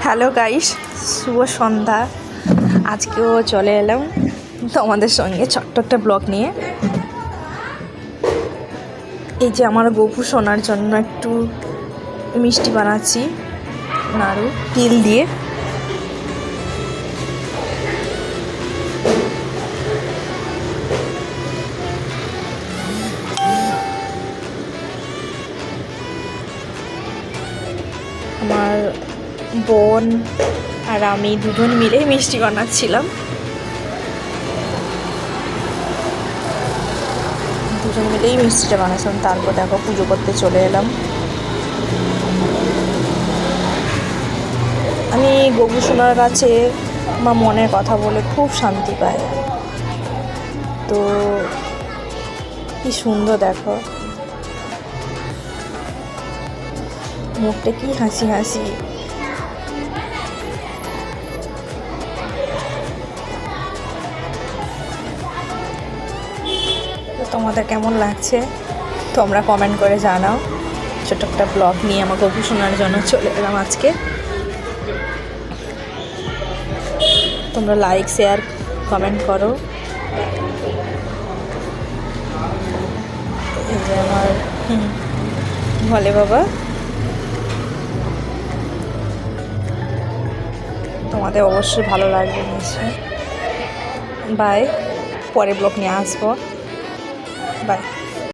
Hello guys, শুভ সন্ধ্যা। আজকেও চলে এলাম তোমাদের সঙ্গে ছোট্ট একটা ব্লগ নিয়ে। এই যে আমার গপু সোনার জন্য একটু মিষ্টি বানাচ্ছি নাড়ু তিল দিয়ে। আমার বোন আর আমি দুজন মিলে মিষ্টি বানাচ্ছিলাম। দুজন মিলেই মিষ্টিটা বানাচ্ছিলাম। তারপর দেখো পুজো করতে চলে এলাম। আমি গপু সোনার কাছে আমার মনের কথা বলে খুব শান্তি পাই। তো কি সুন্দর দেখো, মুখটা কি হাসি হাসি। তোমাদের কেমন লাগছে তোমরা কমেন্ট করে জানাও। ছোট একটা ব্লগ নিয়ে আমার গপু শোনার জন্য চলে এলাম আজকে। তোমরা লাইক শেয়ার কমেন্ট করো। এই যে আমার ভোলে বাবা, তোমাদের অবশ্যই ভালো লাগবে নিশ্চয়ই। বাই, পরে ব্লগ নিয়ে আসবো। বাই।